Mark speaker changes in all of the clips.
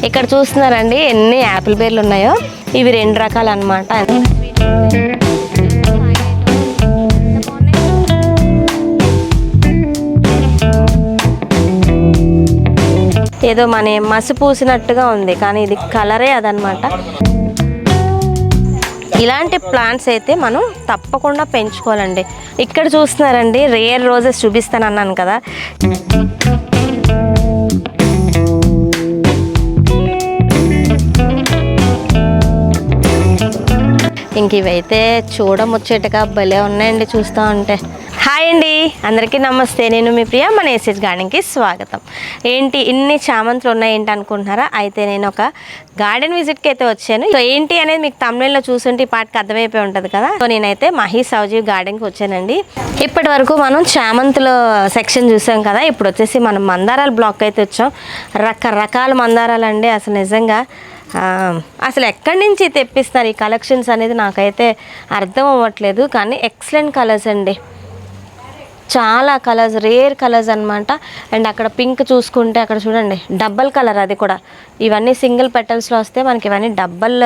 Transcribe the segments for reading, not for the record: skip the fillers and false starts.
Speaker 1: ఇక్కడ చూస్తున్నారండి ఎన్ని యాపిల్ బేర్లు ఉన్నాయో. ఇవి 2 రకాలు అన్నమాట. ఏదో మన మసి పూసినట్టుగా ఉంది, కానీ ఇది కలరే అదనమాట. ఇలాంటి ప్లాంట్స్ అయితే మనం తప్పకుండా పెంచుకోవాలండి. ఇక్కడ చూస్తున్నారండి రేర్ రోజెస్ చూపిస్తాను అన్నాను కదా. ఇంక ఇవైతే చూడముచ్చేట్టుగా భలే ఉన్నాయండి చూస్తూ ఉంటే. హాయ్ అండి, అందరికీ నమస్తే. నేను మీ ప్రియ, మన ఎస్ఎస్ గార్డెన్కి స్వాగతం. ఏంటి ఇన్ని చామంతులు ఉన్నాయేంటి అనుకుంటున్నారా? అయితే నేను ఒక గార్డెన్ విజిట్కి అయితే వచ్చాను. సో ఏంటి అనేది మీకు తమిళలో చూస్తుంటే ఈ పాటకి అర్థమైపోయి ఉంటుంది కదా. సో నేనైతే మహి సౌజీవ్ గార్డెన్కి వచ్చానండి. ఇప్పటి వరకు మనం చామంతుల సెక్షన్ చూసాం కదా. ఇప్పుడు వచ్చేసి మనం మందారాల బ్లాక్ అయితే వచ్చాం. రకరకాల మందారాలు అండి. అసలు నిజంగా అసలు ఎక్కడి నుంచి తెప్పిస్తారు ఈ కలెక్షన్స్ అనేది నాకైతే అర్థం అవ్వట్లేదు. కానీ ఎక్సలెంట్ కలర్స్ అండి, చాలా కలర్స్, రేర్ కలర్స్ అనమాట. అండ్ అక్కడ పింక్ చూసుకుంటే అక్కడ చూడండి డబల్ కలర్, అది కూడా. ఇవన్నీ సింగిల్ పెటల్స్లో వస్తాయి మనకి, ఇవన్నీ డబల్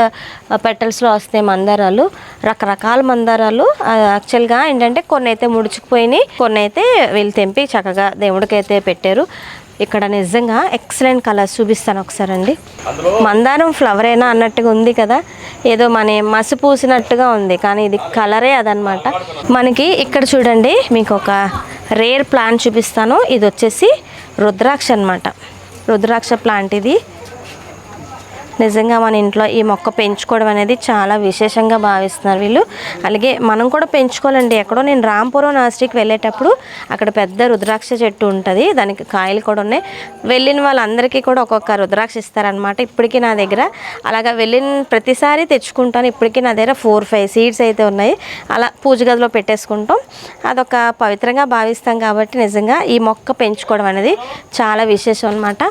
Speaker 1: పెటల్స్లో వస్తాయి మందారాలు. రకరకాల మందారాలు. యాక్చువల్గా ఏంటంటే కొన్ని అయితే ముడుచుకుపోయినాయి, కొన్ని అయితే వీళ్ళు తెంపి చక్కగా దేవుడికైతే పెట్టారు. ఇక్కడ నిజంగా ఎక్సలెంట్ కలర్స్ చూపిస్తాను ఒకసారి అండి. మందారం ఫ్లవర్ అయినా అన్నట్టుగా ఉంది కదా, ఏదో మన మసి పూసినట్టుగా ఉంది, కానీ ఇది కలరే అదనమాట. మనకి ఇక్కడ చూడండి మీకు ఒక రేర్ ప్లాంట్ చూపిస్తాను. ఇది వచ్చేసి రుద్రాక్ష అనమాట. రుద్రాక్ష ప్లాంట్ ఇది. నిజంగా మన ఇంట్లో ఈ మొక్క పెంచుకోవడం అనేది చాలా విశేషంగా భావిస్తున్నారు వీళ్ళు. అలాగే మనం కూడా పెంచుకోవాలండి. ఎక్కడో నేను రాంపురం నర్సరీకి వెళ్ళేటప్పుడు అక్కడ పెద్ద రుద్రాక్ష చెట్టు ఉంటుంది, దానికి కాయలు కూడా ఉన్నాయి. వెళ్ళిన వాళ్ళందరికీ కూడా ఒక్కొక్క రుద్రాక్ష ఇస్తారనమాట. ఇప్పటికీ నా దగ్గర అలాగా వెళ్ళిన ప్రతిసారి తెచ్చుకుంటాను. ఇప్పటికీ నా దగ్గర 4-5 సీడ్స్ అయితే ఉన్నాయి. అలా పూజ గదిలో పెట్టేసుకుంటాం. అదొక పవిత్రంగా భావిస్తాం కాబట్టి నిజంగా ఈ మొక్క పెంచుకోవడం అనేది చాలా విశేషం అనమాట.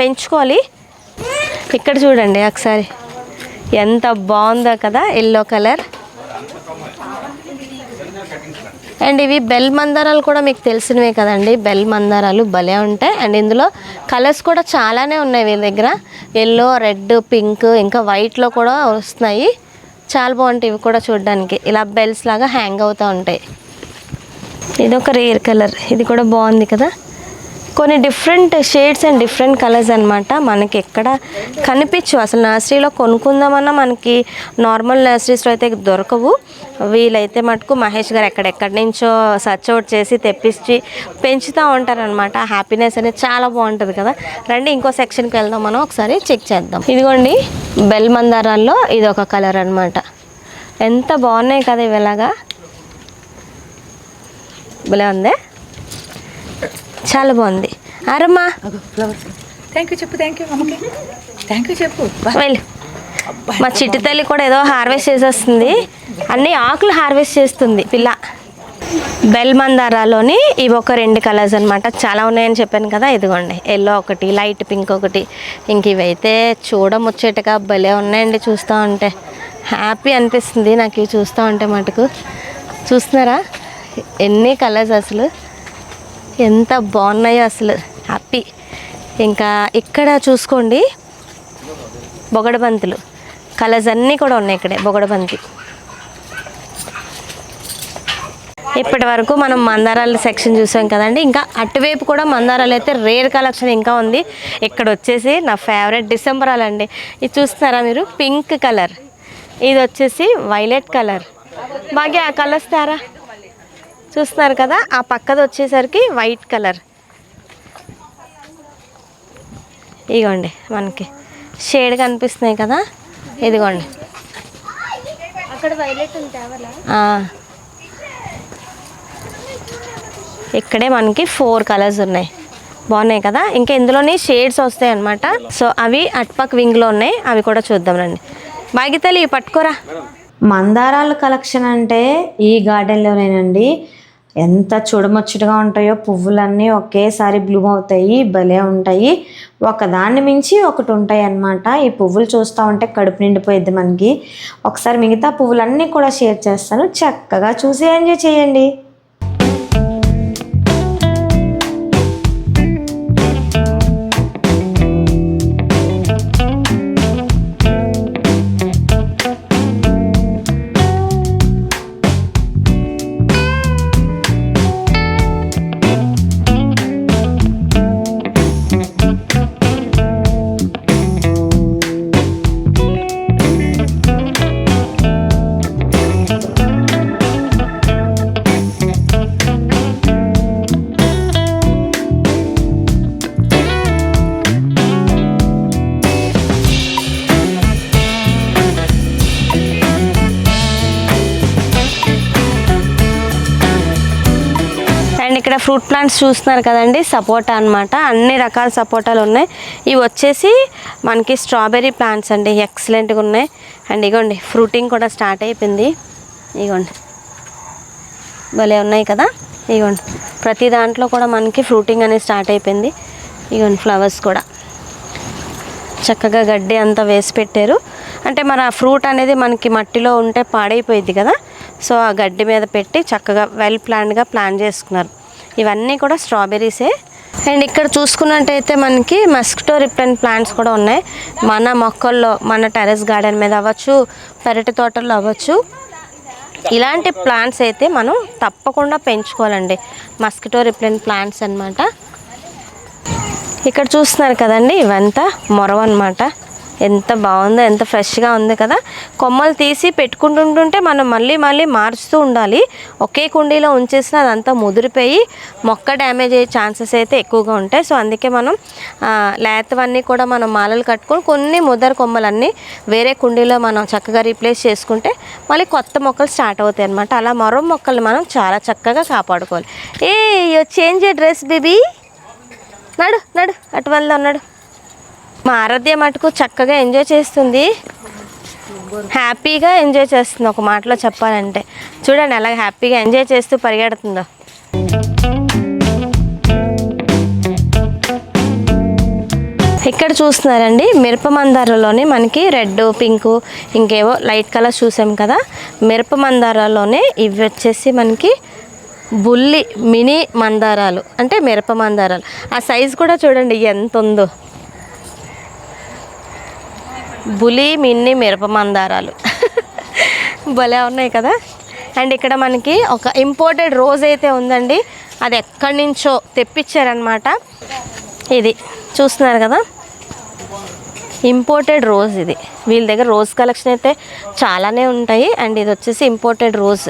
Speaker 1: పెంచుకోవాలి. ఇక్కడ చూడండి ఒకసారి ఎంత బాగుందో కదా, ఎల్లో కలర్. అండ్ ఇవి బెల్ మందారాలు కూడా మీకు తెలిసినవే కదండి. బెల్ మందారాలు భలే ఉంటాయి. అండ్ ఇందులో కలర్స్ కూడా చాలానే ఉన్నాయి వీళ్ళ దగ్గర. ఎల్లో, రెడ్, పింక్, ఇంకా వైట్లో కూడా వస్తున్నాయి. చాలా బాగుంటాయి ఇవి కూడా చూడడానికి. ఇలా బెల్స్ లాగా హ్యాంగ్ అవుతూ ఉంటాయి. ఇది ఒక రేర్ కలర్, ఇది కూడా బాగుంది కదా. కొన్ని different shades and different colours అనమాట. మనకి ఎక్కడ కనిపించవు అసలు. నర్సరీలో కొనుక్కుందామన్నా మనకి నార్మల్ నర్సరీస్లో అయితే దొరకవు. వీలైతే మటుకు మహేష్ గారు ఎక్కడెక్కడి నుంచో సర్చ్ అవుట్ చేసి తెప్పించి పెంచుతూ ఉంటారనమాట. హ్యాపీనెస్ అనేది చాలా బాగుంటుంది కదా. రండి ఇంకో సెక్షన్కి వెళ్దాం, మనం ఒకసారి చెక్ చేద్దాం. ఇదిగోండి బెల్ మందారాల్లో ఇది ఒక కలర్ అనమాట. ఎంత బాగున్నాయి కదా ఇవి. ఇలాగా భలే ఉంది, చాలా బాగుంది. అరమ్మా
Speaker 2: థ్యాంక్ యూ చెప్పు. థ్యాంక్ యూ చెప్పు.
Speaker 1: వెళ్ళు. మా చిట్టి తల్లి కూడా ఏదో హార్వెస్ట్ చేసేస్తుంది, అన్ని ఆకులు హార్వెస్ట్ చేస్తుంది పిల్ల. బెల్ మందారాలోని ఇవి ఒక 2 కలర్స్ అనమాట. చాలా ఉన్నాయని చెప్పాను కదా. ఇదిగోండి ఎల్లో ఒకటి, లైట్ పింక్ ఒకటి. ఇంక ఇవైతే చూడముచ్చేట్టుగా భలే ఉన్నాయండి. చూస్తూ ఉంటే హ్యాపీ అనిపిస్తుంది నాకు ఇవి చూస్తూ ఉంటే మటుకు. చూస్తున్నారా ఎన్ని కలర్స్, అసలు ఎంత బాగున్నాయో అసలు. హ్యాపీ. ఇంకా ఇక్కడ చూసుకోండి బొగడబంతులు కలర్స్ అన్నీ కూడా ఉన్నాయి ఇక్కడే. బొగడబంతి. ఇప్పటి వరకు మనం మందారాల సెక్షన్ చూసాం కదండి. ఇంకా అటువైపు కూడా మందారాలు అయితే రేర్ కలెక్షన్ ఇంకా ఉంది. ఇక్కడ వచ్చేసి నా ఫేవరెట్ డిసెంబరాలండి. ఇది చూస్తున్నారా మీరు, పింక్ కలర్. ఇది వచ్చేసి వైలెట్ కలర్. బాగా ఆ కలర్స్ తారా చూస్తున్నారు కదా. ఆ పక్కది వచ్చేసరికి వైట్ కలర్. ఇదిగోండి మనకి షేడ్ కనిపిస్తున్నాయి కదా. ఇదిగోండి అక్కడ వైలెట్ ఇక్కడే మనకి 4 కలర్స్ ఉన్నాయి. బాగున్నాయి కదా. ఇంకా ఇందులోని షేడ్స్ వస్తాయి అన్నమాట. సో అవి అట్పక్ వింగ్లో ఉన్నాయి, అవి కూడా చూద్దాం రండి. బాగితల్లి పట్టుకోరా.
Speaker 3: మందారాల కలెక్షన్ అంటే ఈ గార్డెన్లోనేనండి. ఎంత చూడముచ్చటగా ఉంటాయో. పువ్వులన్నీ ఒకేసారి బ్లూమ్ అవుతాయి, భలే ఉంటాయి. ఒకదాన్ని మించి ఒకటి ఉంటాయి అన్నమాట. ఈ పువ్వులు చూస్తూ ఉంటే కడుపు నిండిపోయిద్ది మనకి. ఒకసారి మిగతా పువ్వులన్నీ కూడా షేర్ చేస్తాను, చక్కగా చూసి ఎంజాయ్ చేయండి.
Speaker 1: ఇక్కడ ఫ్రూట్ ప్లాంట్స్ చూస్తున్నారు కదండి, సపోటా అన్నమాట. అన్ని రకాల సపోటాలు ఉన్నాయి. ఇవి వచ్చేసి మనకి స్ట్రాబెర్రీ ప్లాంట్స్ అండి, ఎక్సలెంట్గా ఉన్నాయి. అండ్ ఇగోండి ఫ్రూటింగ్ కూడా స్టార్ట్ అయిపోయింది. ఇగోండి భలే ఉన్నాయి కదా. ఇగోండి ప్రతి దాంట్లో కూడా మనకి ఫ్రూటింగ్ అనేది స్టార్ట్ అయిపోయింది. ఇగోండి ఫ్లవర్స్ కూడా చక్కగా గడ్డి అంతా వేసి పెట్టారు. అంటే మన ఫ్రూట్ అనేది మనకి మట్టిలో ఉంటే పాడైపోయింది కదా, సో ఆ గడ్డి మీద పెట్టి చక్కగా వెల్ ప్లాన్డ్గా ప్లాన్ చేసుకున్నారు. ఇవన్నీ కూడా స్ట్రాబెర్రీసే. అండ్ ఇక్కడ చూసుకున్నట్టయితే మనకి మస్కిటో రిపెలెంట్ ప్లాంట్స్ కూడా ఉన్నాయి. మన మొక్కల్లో, మన టెర్రస్ గార్డెన్ మీద అవ్వచ్చు, పెరటి తోటల్లో అవ్వచ్చు, ఇలాంటి ప్లాంట్స్ అయితే మనం తప్పకుండా పెంచుకోవాలండి. మస్కిటో రిపెలెంట్ ప్లాంట్స్ అన్నమాట. ఇక్కడ చూస్తున్నారు కదండి, ఇవంతా మొరవ అన్నమాట. ఎంత బాగుందో, ఎంత ఫ్రెష్గా ఉంది కదా. కొమ్మలు తీసి పెట్టుకుంటుంటే మనం మళ్ళీ మళ్ళీ మార్చుతూ ఉండాలి. ఒకే కుండీలో ఉంచేసిన అదంతా ముదిరిపోయి మొక్క డ్యామేజ్ అయ్యే ఛాన్సెస్ అయితే ఎక్కువగా ఉంటాయి. సో అందుకే మనం లేతవన్నీ కూడా మనం మాలలు కట్టుకొని కొన్ని ముదర కొమ్మలన్నీ వేరే కుండీలో మనం చక్కగా రీప్లేస్ చేసుకుంటే మళ్ళీ కొత్త మొక్కలు స్టార్ట్ అవుతాయి అన్నమాట. అలా మరో మొక్కలు మనం చాలా చక్కగా కాపాడుకోవాలి. చేంజ్ ఏ డ్రెస్ బేబీ, నడు నడు అటు వెళ్దాం, నడు. మా ఆరాధ్య మటుకు చక్కగా ఎంజాయ్ చేస్తుంది, హ్యాపీగా ఎంజాయ్ చేస్తుంది. ఒక మాటలో చెప్పాలంటే చూడండి ఎలా హ్యాపీగా ఎంజాయ్ చేస్తూ పరిగెడుతుందో. ఇక్కడ చూస్తున్నారండి, మిరప మందారాలోనే మనకి రెడ్, పింక్, ఇంకేవో లైట్ కలర్స్ చూసాం కదా. మిరప మందారాలోనే ఇవి వచ్చేసి మనకి బుల్లి మినీ మందారాలు, అంటే మిరప మందారాలు. ఆ సైజు కూడా చూడండి ఎంత ఉందో. బులి మిన్ని మిరప మందారాలు భలే ఉన్నాయి కదా. అండ్ ఇక్కడ మనకి ఒక ఇంపోర్టెడ్ రోజ్ అయితే ఉందండి, అది ఎక్కడి నుంచో తెప్పించారనమాట. ఇది చూస్తున్నారు కదా, ఇంపోర్టెడ్ రోజ్. ఇది వీళ్ళ దగ్గర రోజ్ కలెక్షన్ అయితే చాలానే ఉంటాయి. అండ్ ఇది వచ్చేసి ఇంపోర్టెడ్ రోజ్.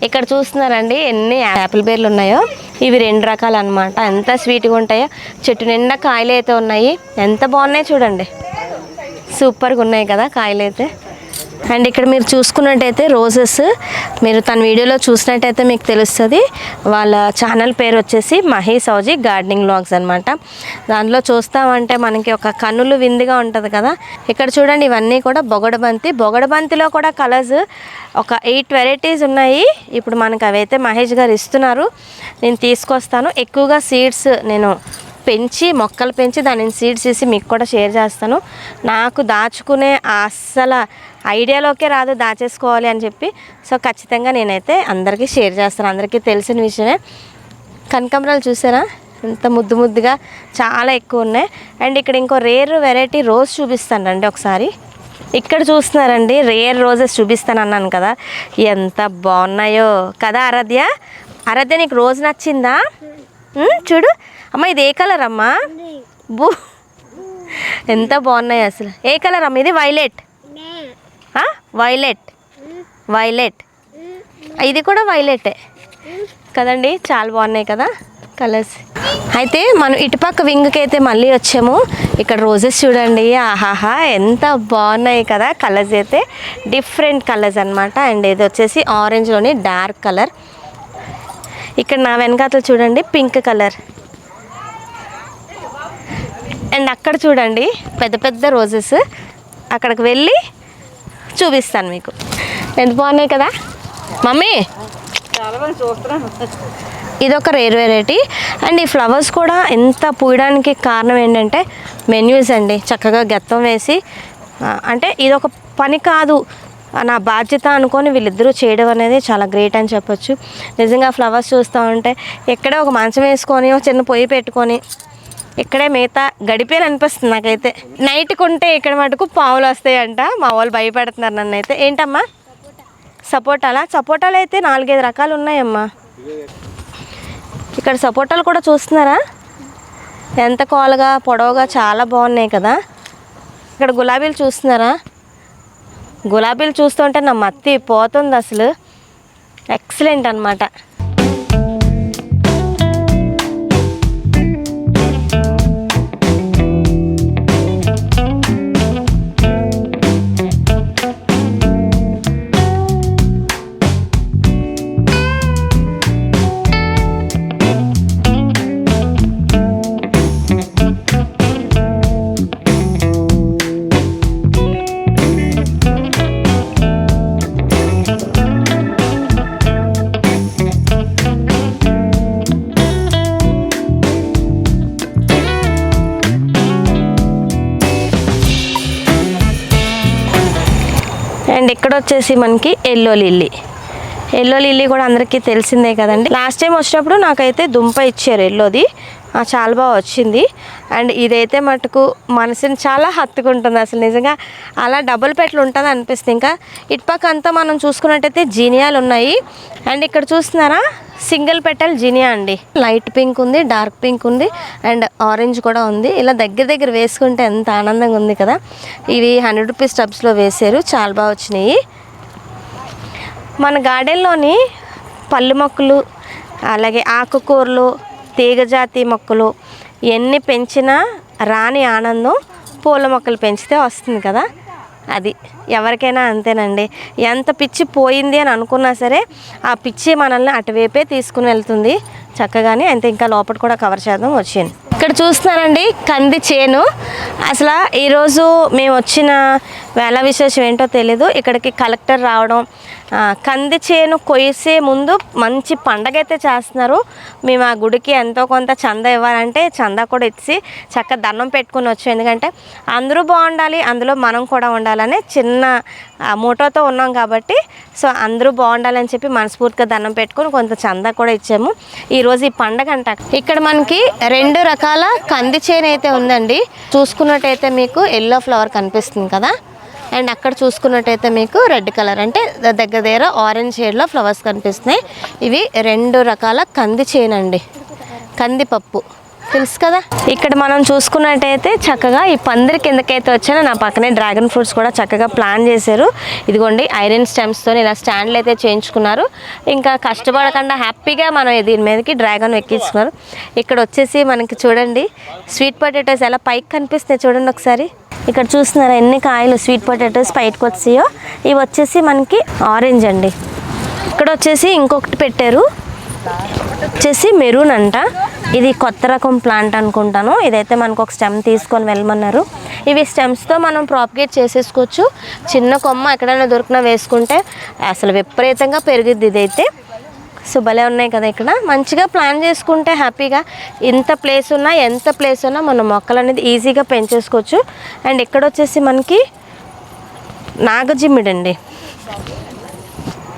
Speaker 1: ఇక్కడ చూస్తున్నారండి ఎన్ని యాపిల్ బేర్లు ఉన్నాయో. ఇవి 2 రకాలు అనమాట. ఎంత స్వీట్గా ఉంటాయో, చెట్టు నిండా కాయలు అయితే ఉన్నాయి. ఎంత బాగున్నాయి చూడండి, సూపర్గా ఉన్నాయి కదా కాయలు అయితే. అండ్ ఇక్కడ మీరు చూసుకున్నట్టయితే రోజెస్, మీరు తన వీడియోలో చూసినట్టయితే మీకు తెలుస్తుంది. వాళ్ళ ఛానల్ పేరు వచ్చేసి మహి సౌజీ గార్డెనింగ్ వ్లాగ్స్ అనమాట. దాంట్లో చూస్తామంటే మనకి ఒక కన్నులు విందుగా ఉంటుంది కదా. ఇక్కడ చూడండి ఇవన్నీ కూడా బొగడబంతి. బొగడబంతిలో కూడా కలర్స్ ఒక 8 వెరైటీస్ ఉన్నాయి. ఇప్పుడు మనకు అవైతే మహేష్ గారు ఇస్తున్నారు, నేను తీసుకొస్తాను. ఎక్కువగా సీడ్స్ నేను పెంచి, మొక్కలు పెంచి దానిని సీడ్స్ తీసి మీకు కూడా షేర్ చేస్తాను. నాకు దాచుకునే అస్సలు ఐడియాలోకే రాదు దాచేసుకోవాలి అని చెప్పి. సో ఖచ్చితంగా నేనైతే అందరికీ షేర్ చేస్తాను, అందరికీ తెలిసిన విషయమే. కనకాంబరాలు చూసారా ఎంత ముద్దు ముద్దుగా, చాలా ఎక్కువ ఉన్నాయి. అండ్ ఇక్కడ ఇంకో రేర్ వెరైటీ రోజ్ చూపిస్తాను రండి ఒకసారి. ఇక్కడ చూస్తున్నారండి, రేర్ రోజెస్ చూపిస్తాను అన్నాను కదా, ఎంత బాగున్నాయో కదా. ఆరాధ్య నీకు రోజ్ నచ్చిందా? చూడు అమ్మ, ఇది ఏ కలర్ అమ్మా? బూ, ఎంత బాగున్నాయి అసలు. ఏ కలర్ అమ్మ ఇది? వైలెట్. వైలెట్. ఇది కూడా వైలెటే కదండి, చాలా బాగున్నాయి కదా కలర్స్. అయితే మనం ఇటుపక్క వింగ్కి అయితే మళ్ళీ వచ్చాము. ఇక్కడ రోజెస్ చూడండి, ఆహాహా ఎంత బాగున్నాయి కదా. కలర్స్ అయితే డిఫరెంట్ కలర్స్ అనమాట. అండ్ ఇది వచ్చేసి ఆరెంజ్లోని డార్క్ కలర్. ఇక్కడ నా వెనకాతలు చూడండి పింక్ కలర్. అండ్ అక్కడ చూడండి పెద్ద పెద్ద రోజెస్. అక్కడికి వెళ్ళి చూపిస్తాను మీకు. ఎంత బాగున్నాయి కదా మమ్మీ. ఇదొక రేర్ వెరైటీ. అండ్ ఈ ఫ్లవర్స్ కూడా ఎంత పూయడానికి కారణం ఏంటంటే మెన్యూస్ అండి. చక్కగా గెత్తం వేసి, అంటే ఇదొక పని కాదు, నా బాధ్యత అనుకొని వీళ్ళిద్దరూ చేయడం అనేది చాలా గ్రేట్ అని చెప్పొచ్చు. నిజంగా ఫ్లవర్స్ చూస్తూ ఉంటే ఎక్కడే ఒక మంచం వేసుకొని, ఒక చిన్న పొయ్యి పెట్టుకొని ఇక్కడే మిగతా గడిపేయాలి అనిపిస్తుంది నాకైతే. నైట్ కొంటే ఇక్కడ మటుకు పావులు వస్తాయంట, మా వాళ్ళు భయపెడుతున్నారు నన్ను అయితే. ఏంటమ్మా? సపోటాలు అయితే 4-5 రకాలు ఉన్నాయమ్మా. ఇక్కడ సపోటాలు కూడా చూస్తున్నారా ఎంత కోలగా, పొడవుగా, చాలా బాగున్నాయి కదా. ఇక్కడ గులాబీలు చూస్తున్నారా, గులాబీలు చూస్తుంటే నా మత్తి పోతుంది అసలు. ఎక్సలెంట్ అనమాట. అండ్ ఇక్కడ వచ్చేసి మనకి ఎల్లో లిల్లీ కూడా అందరికీ తెలిసిందే కదండి. లాస్ట్ టైం వచ్చినప్పుడు నాకైతే దుంప ఇచ్చారు ఎల్లోది, చాలా బాగా వచ్చింది. అండ్ ఇదైతే మటుకు మనసుని చాలా హత్తుకుంటుంది అసలు నిజంగా, అలా డబుల్ పెట్లు ఉంటుంది అనిపిస్తుంది. ఇంకా ఇటుపక్క అంతా మనం చూసుకున్నట్టయితే జీనియాలు ఉన్నాయి. అండ్ ఇక్కడ చూస్తున్నారా సింగిల్ పెటల్ జీనియా అండి. లైట్ పింక్ ఉంది, డార్క్ పింక్ ఉంది, అండ్ ఆరెంజ్ కూడా ఉంది. ఇలా దగ్గర వేసుకుంటే ఎంత ఆనందంగా ఉంది కదా. ఇవి 100 రూపీస్ టబ్స్లో వేసారు, చాలా బాగా వచ్చినాయి. మన గార్డెన్లోని పళ్ళు మొక్కలు అలాగే ఆకుకూరలు తీగజాతి మొక్కలు ఎన్ని పెంచినా రాని ఆనందం పూల మొక్కలు పెంచితే వస్తుంది కదా. అది ఎవరికైనా అంతేనండి. ఎంత పిచ్చి పోయింది అని అనుకున్నా సరే ఆ పిచ్చి మనల్ని అటువైపే తీసుకుని వెళ్తుంది చక్కగానే. అంతే, ఇంకా లోపల కూడా కవర్ చేద్దాం వచ్చింది. ఇక్కడ చూస్తున్నారండి కంది చేను. అసలు ఈరోజు మేము వచ్చిన వేళ విశేషం ఏంటో తెలీదు. ఇక్కడికి కలెక్టర్ రావడం, కంది చేను కొయ్సే ముందు మంచి పండగ అయితే చేస్తున్నారు. మేము ఆ గుడికి ఎంతో కొంత చందా ఇవ్వాలంటే చందా కూడా ఇచ్చి చక్కగా దండం పెట్టుకుని వచ్చాం. ఎందుకంటే అందరూ బాగుండాలి, అందులో మనం కూడా ఉండాలని చిన్న మోటోతో ఉన్నాం కాబట్టి, సో అందరూ బాగుండాలని చెప్పి మనస్ఫూర్తిగా దండం పెట్టుకుని కొంత చందా కూడా ఇచ్చాము. ఈరోజు ఈ పండగ అంట. ఇక్కడ మనకి 2 రకాల కంది చేను అయితే ఉందండి. చూసుకున్నట్టయితే మీకు ఎల్లో ఫ్లవర్ కనిపిస్తుంది కదా, అండ్ అక్కడ చూసుకున్నట్టయితే మీకు రెడ్ కలర్ అంటే దగ్గర ఆరెంజ్ షేడ్లో ఫ్లవర్స్ కనిపిస్తున్నాయి. ఇవి 2 రకాల కంది చేను అండి, కందిపప్పు తెలుసు కదా. ఇక్కడ మనం చూసుకున్నట్టయితే చక్కగా ఈ పందిరి కిందకైతే వచ్చాను. నా పక్కనే డ్రాగన్ ఫ్రూట్స్ కూడా చక్కగా ప్లాన్ చేశారు. ఇదిగోండి ఐరన్ స్టెమ్స్తో ఇలా స్టాండ్లు అయితే చేయించుకున్నారు. ఇంకా కష్టపడకుండా హ్యాపీగా మనం దీని మీదకి డ్రాగన్ ఎక్కించుకున్నారు. ఇక్కడ వచ్చేసి మనకి చూడండి స్వీట్ పొటాటోస్ ఎలా పైకి కనిపిస్తాయి చూడండి ఒకసారి. ఇక్కడ చూస్తున్నారా ఎన్ని కాయలు స్వీట్ పొటాటోస్ పైకి వచ్చాయో. ఇవి వచ్చేసి మనకి ఆరెంజ్ అండి. ఇక్కడ వచ్చేసి ఇంకొకటి పెట్టారు వచ్చేసి మెరూన్ అంట. ఇది కొత్త రకం ప్లాంట్ అనుకుంటాను. ఇదైతే మనకు ఒక స్టెమ్ తీసుకొని వెళ్ళమన్నారు. ఇవి స్టెమ్స్తో మనం ప్రాపగేట్ చేసేసుకోవచ్చు. చిన్న కొమ్మ ఎక్కడైనా దొరికినా వేసుకుంటే అసలు విపరీతంగా పెరిగిద్ది ఇదైతే. సో భలే ఉన్నాయి కదా. ఇక్కడ మంచిగా ప్లాన్ చేసుకుంటే హ్యాపీగా ఎంత ప్లేస్ ఉన్నా మన మొక్కలు అనేది ఈజీగా పెంచేసుకోవచ్చు. అండ్ ఇక్కడ వచ్చేసి మనకి నాగజిమ్మిడి అండి.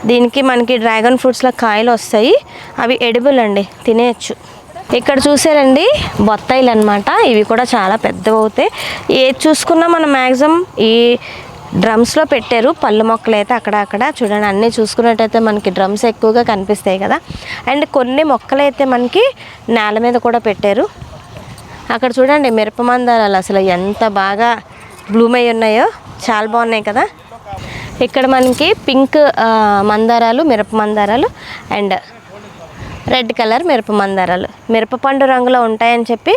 Speaker 1: దీనికి మనకి డ్రాగన్ ఫ్రూట్స్లో కాయలు వస్తాయి, అవి ఎడిబుల్ అండి, తినేయచ్చు. ఇక్కడ చూసారండి బొత్తాయిలు అనమాట. ఇవి కూడా చాలా పెద్దవి అవుతాయి. ఏది చూసుకున్నా మనం మ్యాక్సిమం ఈ డ్రమ్స్లో పెట్టారు. పళ్ళు మొక్కలు అయితే అక్కడ చూడండి అన్నీ చూసుకున్నట్టయితే మనకి డ్రమ్స్ ఎక్కువగా కనిపిస్తాయి కదా. అండ్ కొన్ని మొక్కలు అయితే మనకి నేల మీద కూడా పెట్టారు. అక్కడ చూడండి మిరప మందారాలు అసలు ఎంత బాగా బ్లూమ్ అయి ఉన్నాయో, చాలా బాగున్నాయి కదా. ఇక్కడ మనకి పింక్ మందారాలు, మిరప మందారాలు అండ్ రెడ్ కలర్ మిరప మందారాలు, మిరపపండు రంగులో ఉంటాయని చెప్పి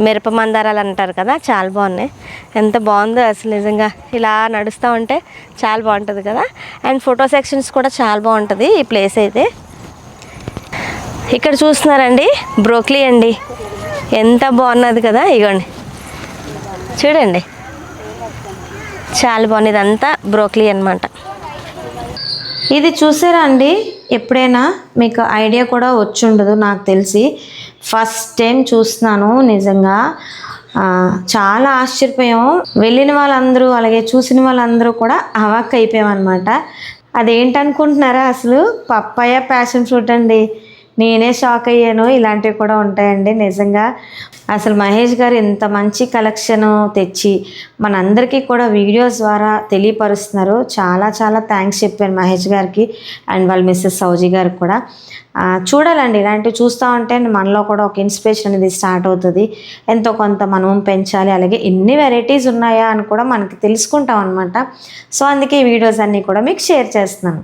Speaker 1: మిరప మందారాలు అంటారు కదా. చాలా బాగున్నాయి, ఎంత బాగుందో అసలు నిజంగా. ఇలా నడుస్తూ ఉంటే చాలా బాగుంటుంది కదా. అండ్ ఫోటో సెక్షన్స్ కూడా చాలా బాగుంటుంది ఈ ప్లేస్ అయితే. ఇక్కడ చూస్తున్నారండి బ్రోక్లీ అండి, ఎంత బాగున్నది కదా. ఇగోండి చూడండి చాలా బాగుంది. ఇదంతా బ్రోక్లీ అన్నమాట.
Speaker 3: ఇది చూసారా అండి, ఎప్పుడైనా మీకు ఐడియా కూడా వచ్చి ఉండదు నాకు తెలిసి. ఫస్ట్ టైం చూస్తున్నాను నిజంగా. చాలా ఆశ్చర్యపోయాము. వెళ్ళిన వాళ్ళందరూ అలాగే చూసిన వాళ్ళందరూ కూడా అవాక్ అయిపోయామన్నమాట. అదేంటనుకుంటున్నారా, అసలు పప్పాయ ప్యాషన్ ఫ్రూట్ అండి. నేనే షాక్ అయ్యాను. ఇలాంటివి కూడా ఉంటాయండి నిజంగా. అసలు మహేష్ గారు ఇంత మంచి కలెక్షన్ తెచ్చి మనందరికీ కూడా వీడియోస్ ద్వారా తెలియపరుస్తున్నారు. చాలా చాలా థ్యాంక్స్ చెప్పాను మహేష్ గారికి అండ్ వాళ్ళ మిస్సెస్ సౌజీ గారికి కూడా. చూడాలండి, ఇలాంటివి చూస్తూ ఉంటే మనలో కూడా ఒక ఇన్స్పిరేషన్ అనేది స్టార్ట్ అవుతుంది. ఎంతో కొంత మనం పెంచాలి, అలాగే ఎన్ని వెరైటీస్ ఉన్నాయా అని కూడా మనకి తెలుసుకుంటాం అనమాట. సో అందుకే ఈ వీడియోస్ అన్నీ కూడా మీకు షేర్ చేస్తున్నాను.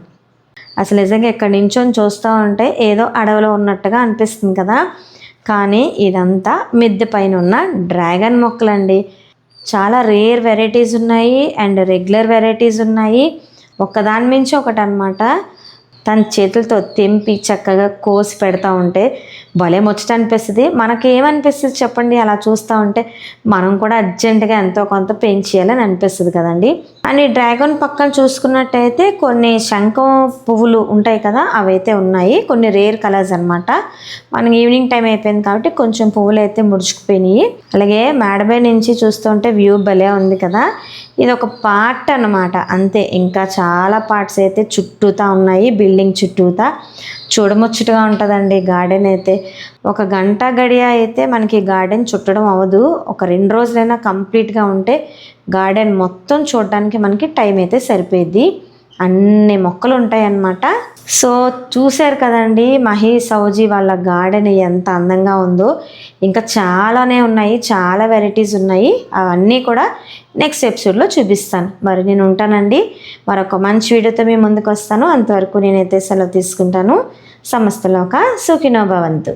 Speaker 3: అసలు నిజంగా ఇక్కడ నించొని చూస్తూ ఉంటే ఏదో అడవిలో ఉన్నట్టుగా అనిపిస్తుంది కదా. కానీ ఇదంతా మిద్దె పైన ఉన్న డ్రాగన్ మొక్కలండి. చాలా రేర్ వెరైటీస్ ఉన్నాయి అండ్ రెగ్యులర్ వెరైటీస్ ఉన్నాయి. ఒకదాని మించి ఒకటి అనమాట. తన చేతులతో తెంపి చక్కగా కోసి పెడతా ఉంటే భలే ముచ్చట అనిపిస్తుంది. మనకి ఏమనిపిస్తుంది చెప్పండి, అలా చూస్తూ ఉంటే మనం కూడా అర్జెంటుగా ఎంతో కొంత పెంచేయాలని అనిపిస్తుంది కదండి. అండ్ ఈ డ్రాగన్ పక్కన చూసుకున్నట్టయితే కొన్ని శంఖం పువ్వులు ఉంటాయి కదా, అవైతే ఉన్నాయి. కొన్ని రేర్ కలర్స్ అనమాట. మనకి ఈవినింగ్ టైం అయిపోయింది కాబట్టి కొంచెం పువ్వులు అయితే ముడుచుకుపోయినాయి. అలాగే మేడపై నుంచి చూస్తుంటే వ్యూ భలే ఉంది కదా. ఇది ఒక పార్ట్ అన్నమాట అంతే, ఇంకా చాలా పార్ట్స్ అయితే చుట్టూతా ఉన్నాయి. బిల్డింగ్ చుట్టూతా చూడముచ్చటగా ఉంటుందండి గార్డెన్ అయితే. ఒక గంట గడియ అయితే మనకి గార్డెన్ చుట్టడం అవ్వదు. ఒక 2 రోజులైనా కంప్లీట్గా ఉంటే గార్డెన్ మొత్తం చూడడానికి మనకి టైం అయితే సరిపోయిద్ది. అన్ని మొక్కలు ఉంటాయి అన్నమాట. సో చూశారు కదండి మహి సౌజీ వాళ్ళ గార్డెన్ ఎంత అందంగా ఉందో. ఇంకా చాలానే ఉన్నాయి, చాలా వెరైటీస్ ఉన్నాయి. అవన్నీ కూడా నెక్స్ట్ ఎపిసోడ్లో చూపిస్తాను. మరి నేను ఉంటానండి. మరొక మంచి వీడియోతో మీ ముందుకు వస్తాను. అంతవరకు నేనైతే సెలవు తీసుకుంటాను. సమస్తలోక సుఖినో భవంతు.